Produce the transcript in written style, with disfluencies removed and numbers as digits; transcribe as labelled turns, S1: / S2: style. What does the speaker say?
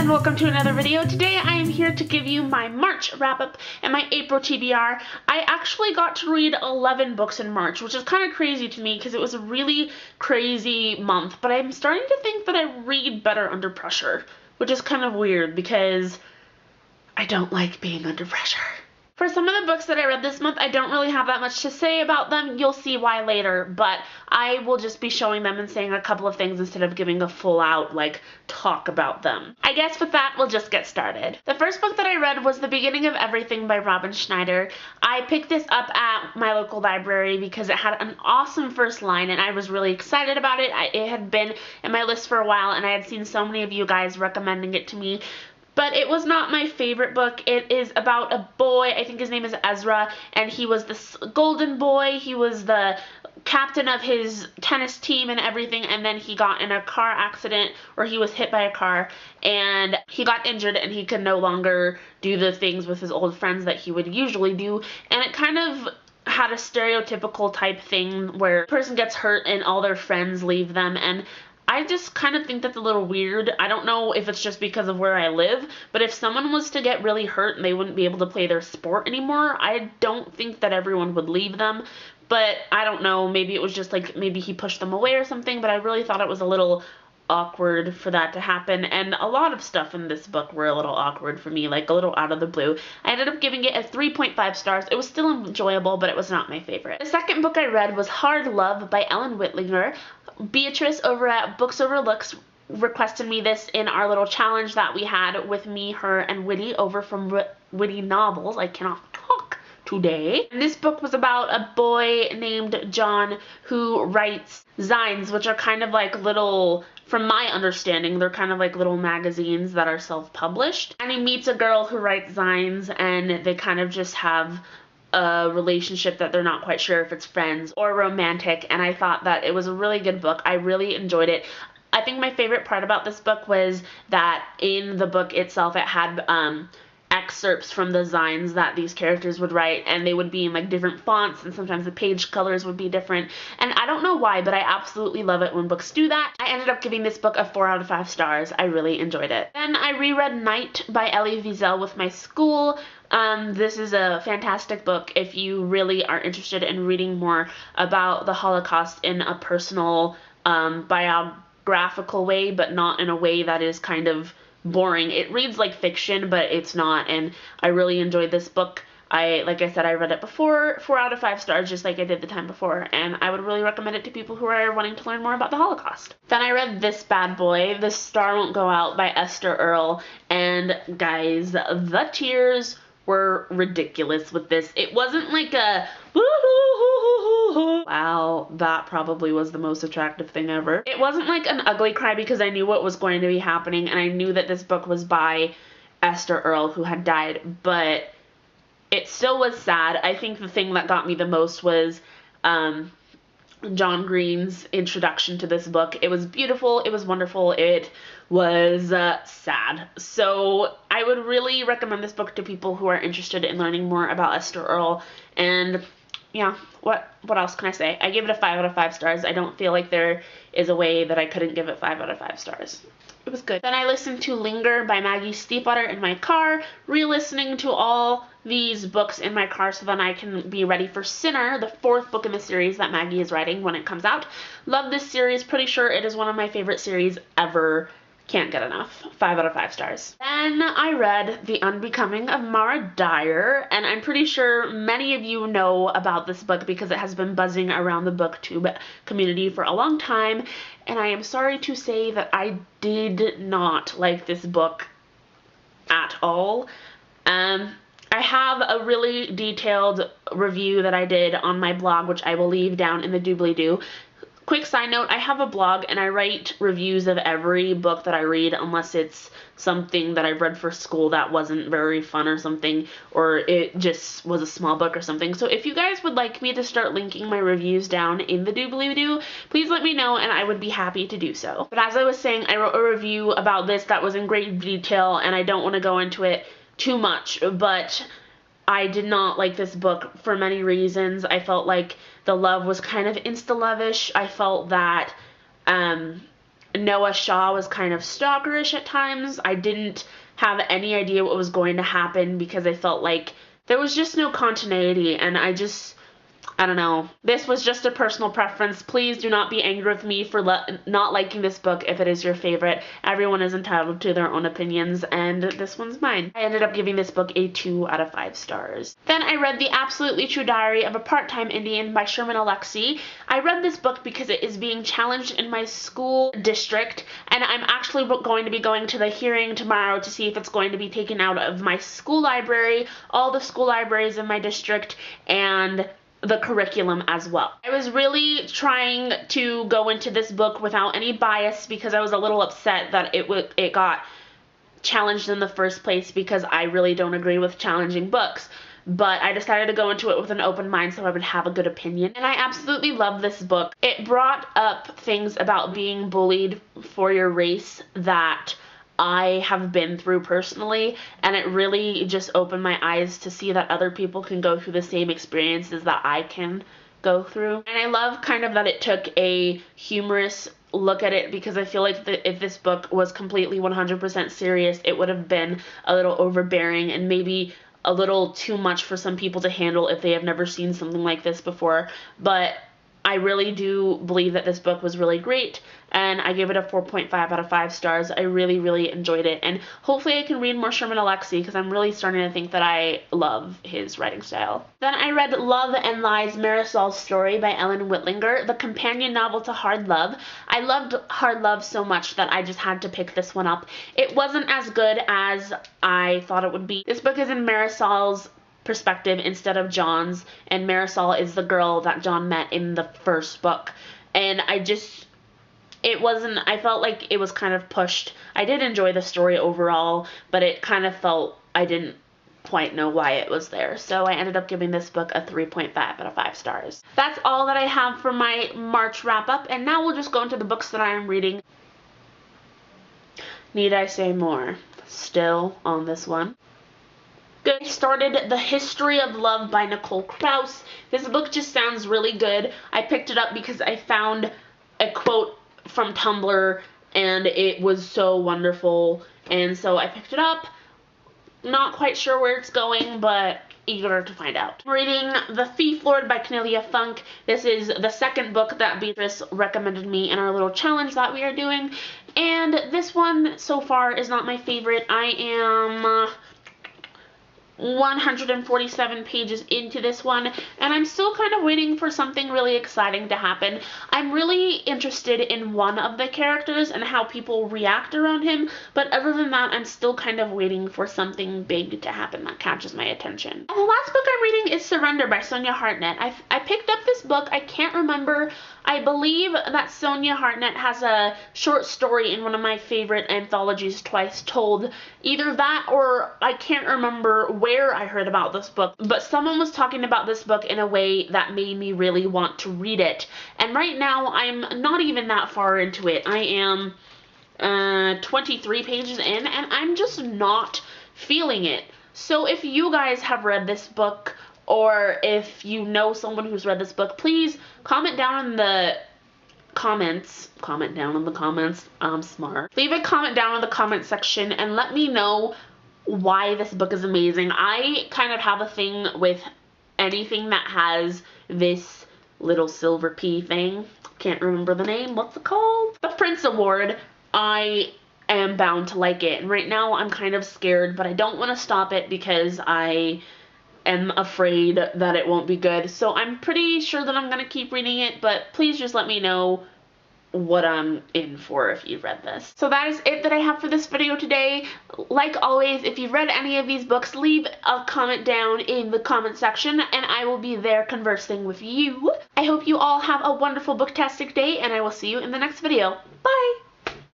S1: and welcome to another video. Today I am here to give you my March wrap-up and my April TBR. I actually got to read 11 books in March, which is kind of crazy to me because it was a really crazy month, but I'm starting to think that I read better under pressure, which is kind of weird because I don't like being under pressure. For some of the books that I read this month, I don't really have that much to say about them. You'll see why later, but I will just be showing them and saying a couple of things instead of giving a full out, talk about them. I guess with that, we'll just get started. The first book that I read was The Beginning of Everything by Robin Schneider. I picked this up at my local library because it had an awesome first line and I was really excited about it. It had been in my list for a while and I had seen so many of you guys recommending it to me. But it was not my favorite book. It is about a boy, I think his name is Ezra, and he was this golden boy. He was the captain of his tennis team and everything, and then he got in a car accident, or he was hit by a car, and he got injured and he could no longer do the things with his old friends that he would usually do, and it kind of had a stereotypical type thing where a person gets hurt and all their friends leave them, and I just kind of think that's a little weird. I don't know if it's just because of where I live, but if someone was to get really hurt and they wouldn't be able to play their sport anymore, I don't think that everyone would leave them. But I don't know, maybe it was just maybe he pushed them away or something, but I really thought it was a little awkward for that to happen, and a lot of stuff in this book were a little awkward for me, a little out of the blue. I ended up giving it a 3.5 stars. It was still enjoyable, but it was not my favorite. The second book I read was Hard Love by Ellen Whitlinger. Beatrice over at Books Overlooks requested me this in our little challenge that we had with me, her, and Witty over from Witty Novels. I cannot talk today. And this book was about a boy named John who writes zines, which are kind of little, from my understanding, they're kind of little magazines that are self-published. And he meets a girl who writes zines, and they kind of just have a relationship that they're not quite sure if it's friends or romantic, and I thought that it was a really good book. I really enjoyed it. I think my favorite part about this book was that in the book itself it had excerpts from the zines that these characters would write, and they would be in different fonts, and sometimes the page colors would be different, and I don't know why, but I absolutely love it when books do that. I ended up giving this book a 4 out of 5 stars. I really enjoyed it. Then I reread Night by Elie Wiesel with my school. This is a fantastic book if you really are interested in reading more about the Holocaust in a personal, biographical way, but not in a way that is kind of boring. It reads like fiction, but it's not, and I really enjoyed this book. Like I said, I read it before, 4 out of 5 stars, just like I did the time before, and I would really recommend it to people who are wanting to learn more about the Holocaust. Then I read this bad boy, The Star Won't Go Out by Esther Earl, and guys, the tears were ridiculous with this. It wasn't like a wow, that probably was the most attractive thing ever. It wasn't like an ugly cry because I knew what was going to be happening, and I knew that this book was by Esther Earl, who had died, but it still was sad. I think the thing that got me the most was John Green's introduction to this book. It was beautiful, it was wonderful, it was sad. So I would really recommend this book to people who are interested in learning more about Esther Earl, and yeah, what else can I say? I gave it a 5 out of 5 stars. I don't feel like there is a way that I couldn't give it 5 out of 5 stars. It was good. Then I listened to Linger by Maggie Stiefvater in my car, re-listening to all these books in my car so then I can be ready for Sinner, the 4th book in the series that Maggie is writing when it comes out. Love this series. Pretty sure it is one of my favorite series ever. Can't get enough. 5 out of 5 stars. Then I read The Unbecoming of Mara Dyer, and I'm pretty sure many of you know about this book because it has been buzzing around the booktube community for a long time, and I am sorry to say that I did not like this book at all. I have a really detailed review that I did on my blog, which I will leave down in the doobly-doo. Quick side note, I have a blog and I write reviews of every book that I read unless it's something that I've read for school that wasn't very fun or something, or it just was a small book or something. So if you guys would like me to start linking my reviews down in the doobly-doo, please let me know and I would be happy to do so. But as I was saying, I wrote a review about this that was in great detail and I don't want to go into it too much, but I did not like this book for many reasons. I felt like the love was kind of insta-lovish. I felt that Noah Shaw was kind of stalkerish at times. I didn't have any idea what was going to happen because I felt like there was just no continuity, and I don't know. This was just a personal preference. Please do not be angry with me for not liking this book if it is your favorite. Everyone is entitled to their own opinions, and this one's mine. I ended up giving this book a 2 out of 5 stars. Then I read The Absolutely True Diary of a Part-Time Indian by Sherman Alexie. I read this book because it is being challenged in my school district, and I'm actually going to be going to the hearing tomorrow to see if it's going to be taken out of my school library, all the school libraries in my district, and the curriculum as well. I was really trying to go into this book without any bias because I was a little upset that it got challenged in the first place because I really don't agree with challenging books. But I decided to go into it with an open mind so I would have a good opinion. And I absolutely love this book. It brought up things about being bullied for your race that I have been through personally, and it really just opened my eyes to see that other people can go through the same experiences that I can go through. And I love kind of that it took a humorous look at it, because I feel like if this book was completely 100% serious, it would have been a little overbearing and maybe a little too much for some people to handle if they have never seen something like this before. But I really do believe that this book was really great, and I gave it a 4.5 out of 5 stars. I really, really enjoyed it, and hopefully I can read more Sherman Alexie because I'm really starting to think that I love his writing style. Then I read Love and Lies, Marisol's Story by Ellen Whitlinger, the companion novel to Hard Love. I loved Hard Love so much that I just had to pick this one up. It wasn't as good as I thought it would be. This book is in Marisol's perspective instead of John's, and Marisol is the girl that John met in the first book, and I felt like it was kind of pushed. I did enjoy the story overall, but it kind of felt I didn't quite know why it was there, so I ended up giving this book a 3.5 out of 5 stars. That's all that I have for my March wrap-up, and now we'll just go into the books that I am reading. Need I say more? Still on this one. I started The History of Love by Nicole Krauss. This book just sounds really good. I picked it up because I found a quote from Tumblr and it was so wonderful, and so I picked it up. Not quite sure where it's going, but eager to find out. I'm reading The Thief Lord by Cornelia Funk. This is the second book that Beatrice recommended me in our little challenge that we are doing, and this one so far is not my favorite. I am 147 pages into this one, and I'm still kind of waiting for something really exciting to happen. I'm really interested in one of the characters and how people react around him, but other than that, I'm still kind of waiting for something big to happen that catches my attention. And the last book I'm reading is Surrender by Sonia Hartnett. I picked up this book, I can't remember. I believe that Sonia Hartnett has a short story in one of my favorite anthologies, Twice Told. Either that or I can't remember where I heard about this book, but someone was talking about this book in a way that made me really want to read it. And right now I'm not even that far into it. I am 23 pages in and I'm just not feeling it. So if you guys have read this book, or if you know someone who's read this book, please comment down in the comments. I'm smart. Leave a comment down in the comment section and let me know why this book is amazing. I kind of have a thing with anything that has this little silver pea thing. Can't remember the name. What's it called? The Prince Award. I am bound to like it. And right now I'm kind of scared, but I don't want to stop it because I am afraid that it won't be good. So I'm pretty sure that I'm going to keep reading it, but please just let me know what I'm in for if you've read this. So that is it that I have for this video today. Like always, if you've read any of these books, leave a comment down in the comment section and I will be there conversing with you. I hope you all have a wonderful booktastic day and I will see you in the next video. Bye!